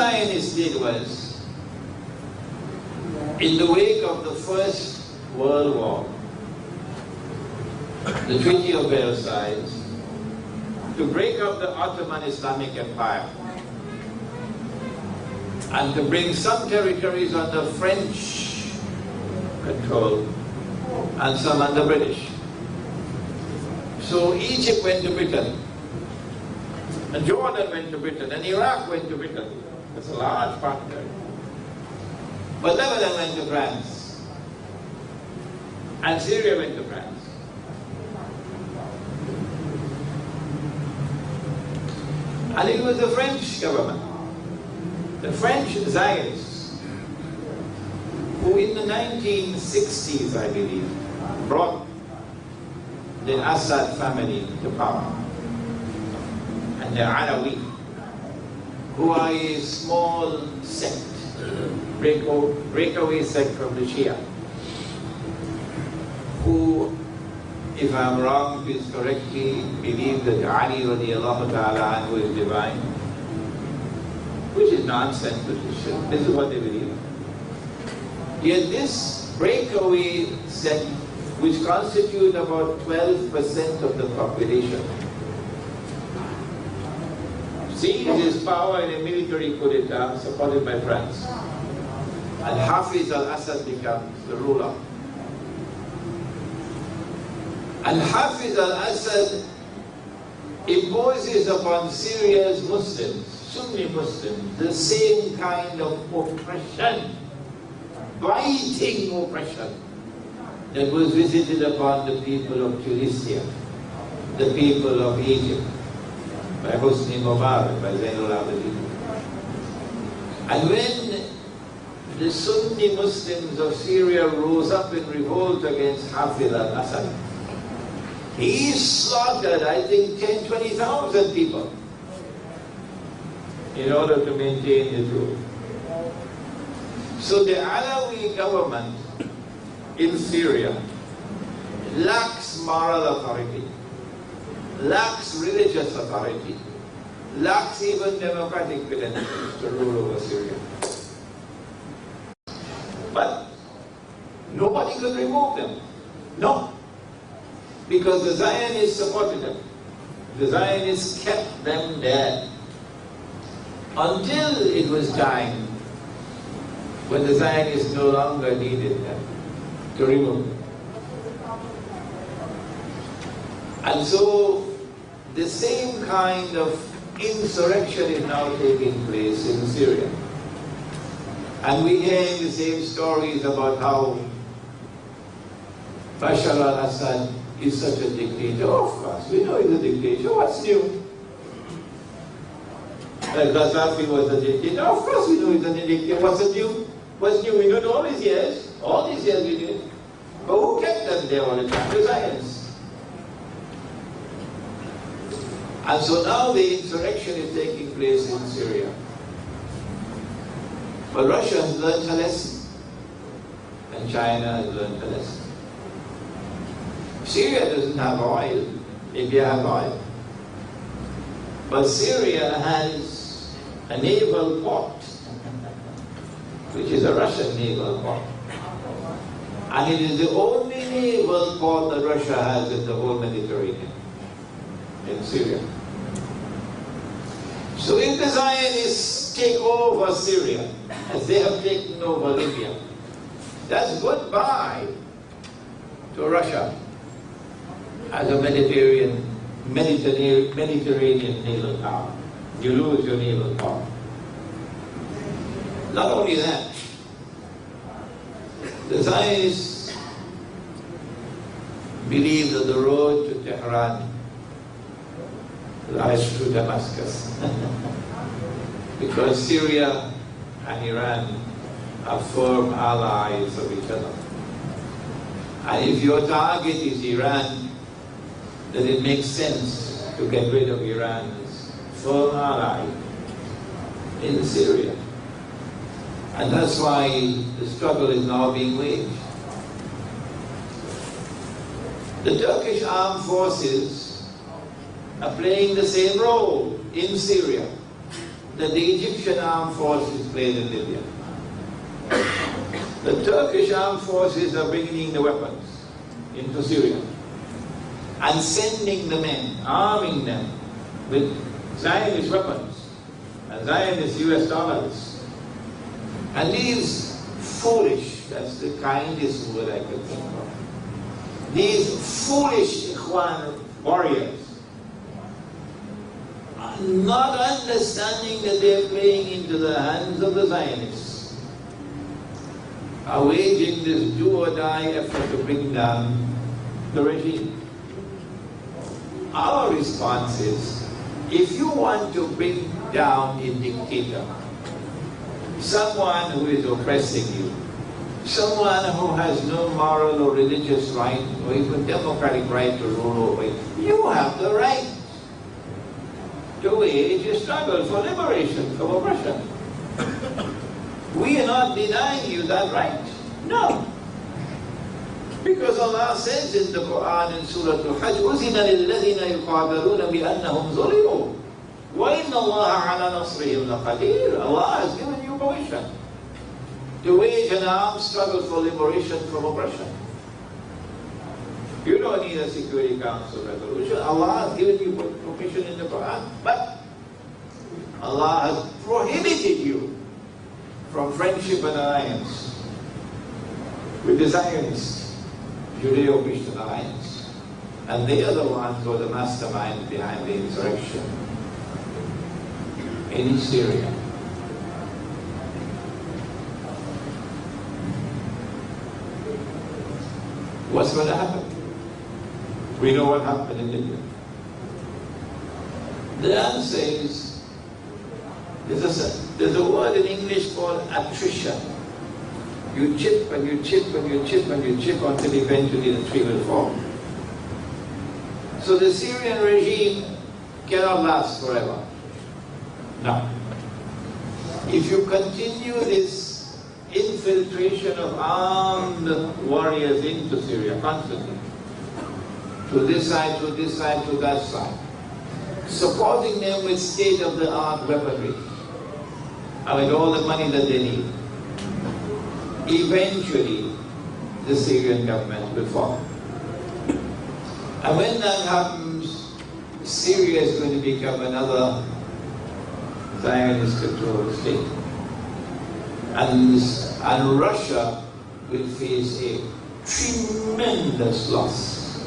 Zionists did was, in the wake of the First World War, the Treaty of Versailles, to break up the Ottoman Islamic Empire and to bring some territories under French control and some under British. So Egypt went to Britain, and Jordan went to Britain, and Iraq went to Britain. That's a large part of it. But Lebanon went to France, and Syria went to France. And it was the French government, the French Zionists, who in the 1960s, I believe, brought the Assad family to power. And the Alawi, who are a small sect, breakaway sect from the Shia, who, if I'm wrong, please correct me, believe that Ali radiallahu ta'ala anhu is divine, which is nonsense, this is what they believe. Yet this breakaway sect, which constitute about 12% of the population, seized his power in a military coup d'etat supported by France. And Hafiz al-Assad becomes the ruler. And Hafiz al-Assad imposes upon Syria's Muslims, Sunni Muslims, the same kind of oppression, biting oppression, that was visited upon the people of Tunisia, the people of Egypt, by Hosni Mubarak, by Zainul Abidin. And when the Sunni Muslims of Syria rose up in revolt against Hafiz al-Assad, he slaughtered, I think, 10,000, 20,000 people in order to maintain his rule. So the Alawi government in Syria lacks moral authority, lacks religious authority, lacks even democratic credentials to rule over Syria. But nobody could remove them. No. Because the Zionists supported them. The Zionists kept them there until it was time when the Zionists no longer needed them to remove them. And so the same kind of insurrection is now taking place in Syria. And we hear the same stories about how Bashar al-Assad is such a dictator. Of course, we know he's a dictator. What's new? Gaddafi was a dictator. Of course we know he's a dictator. What's new? What's new? We know all these years. All these years we did. But who kept them there all the time? The Zionists. And so now the insurrection is taking place in Syria. But Russia has learned a lesson. And China has learned a lesson. Syria doesn't have oil. Libya has oil. But Syria has a naval port, which is a Russian naval port. And it is the only naval port that Russia has in the whole Mediterranean, in Syria. So if the Zionists take over Syria, as they have taken over Libya, that's goodbye to Russia as a Mediterranean naval power. You lose your naval power. Not only that, the Zionists believe that the road to Tehran lies through Damascus. Because Syria and Iran are firm allies of each other. And if your target is Iran, then it makes sense to get rid of Iran's firm ally in Syria. And that's why the struggle is now being waged. The Turkish armed forces are playing the same role in Syria that the Egyptian armed forces played in Libya. The Turkish armed forces are bringing the weapons into Syria and sending the men, arming them with Zionist weapons and Zionist US dollars. And these foolish, that's the kindest word I could think of, these foolish Ikhwan warriors, not understanding that they're playing into the hands of the Zionists, are waging this do-or-die effort to bring down the regime. Our response is, if you want to bring down a dictator, someone who is oppressing you, someone who has no moral or religious right or even democratic right to rule over you, you have the right to wage a struggle for liberation from oppression. We are not denying you that right. No. Because Allah says in the Quran in Surah Al-Hajj, أُذِنَ لِلَّذِينَ يُقَاتَلُونَ بِأَنَّهُمْ ظُلِمُوا وَإِنَّ اللَّهَ عَلَى نَصْرِهِمْ لَقَدِيرٌ. Allah has given you permission to wage an armed struggle for liberation from oppression. You don't need a Security Council resolution. Allah has given you permission in the Quran, but Allah has prohibited you from friendship and alliance with the Zionists, Judeo-Christian alliance, and they are the ones who are the mastermind behind the insurrection in Syria. What's going to happen? We know what happened in Libya. The answer is, there's a word in English called attrition. You chip and you chip and you chip and you chip until eventually the tree will fall. So the Syrian regime cannot last forever. No. If you continue this infiltration of armed warriors into Syria constantly, to this side, to this side, to that side, supporting them with state-of-the-art weaponry, and with all the money that they need, eventually the Syrian government will fall. And when that happens, Syria is going to become another Zionist-controlled state. And Russia will face a tremendous loss.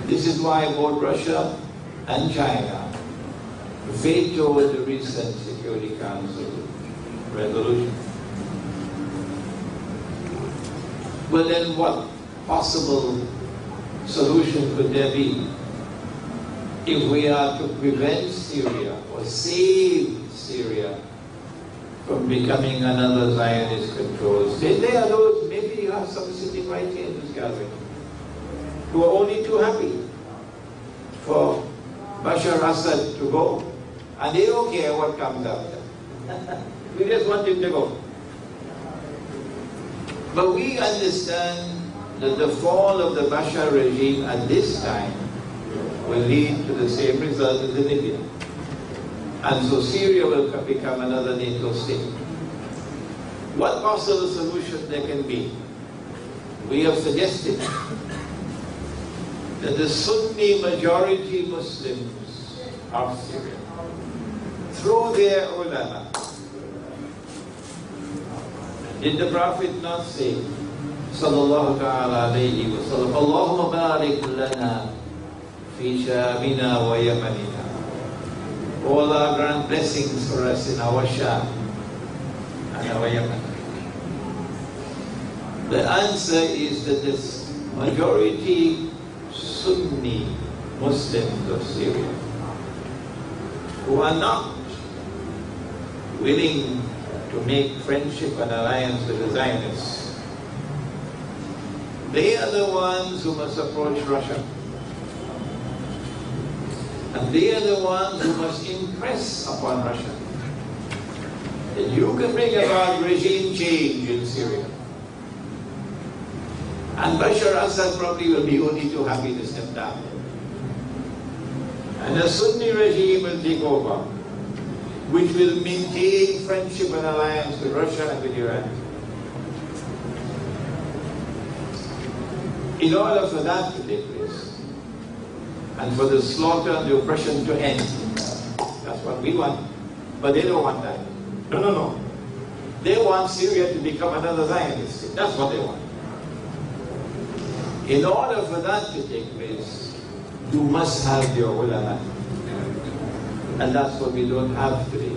This is why both Russia and China vetoed the recent Security Council resolution. But then what possible solution could there be if we are to prevent Syria or save Syria from becoming another Zionist-controlled state? There are those, maybe you have some sitting right here in this gathering, who are only too happy for Bashar al-Assad to go, and they don't care what comes after. We just want him to go. But we understand that the fall of the Bashar regime at this time will lead to the same result as in Libya. And so Syria will become another NATO state. What possible solution there can be? We have suggested that the Sunni majority Muslims of Syria, through their ulama, did the Prophet not say, sallallahu ta'ala alayhi wa sallam, Allahumma barik lana fi shamina wa yamanina. O Allah, grant blessings for us in our Sham and our Yemen. The answer is that this majority Sunni Muslims of Syria, who are not willing to make friendship and alliance with the Zionists, they are the ones who must approach Russia. And they are the ones who must impress upon Russia that you can bring about regime change in Syria. And Bashar al-Assad probably will be only too happy to step down. And the Sunni regime will take over. which will maintain friendship and alliance with Russia and with Iran. In order for that to take place, and for the slaughter and the oppression to end, that's what we want. But they don't want that. No. They want Syria to become another Zionist state. That's what they want. In order for that to take place, you must have your ulama. And that's what we don't have today.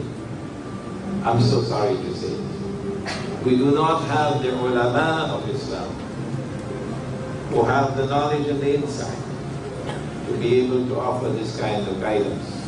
I'm so sorry to say. We do not have the ulama of Islam who have the knowledge and the insight to be able to offer this kind of guidance.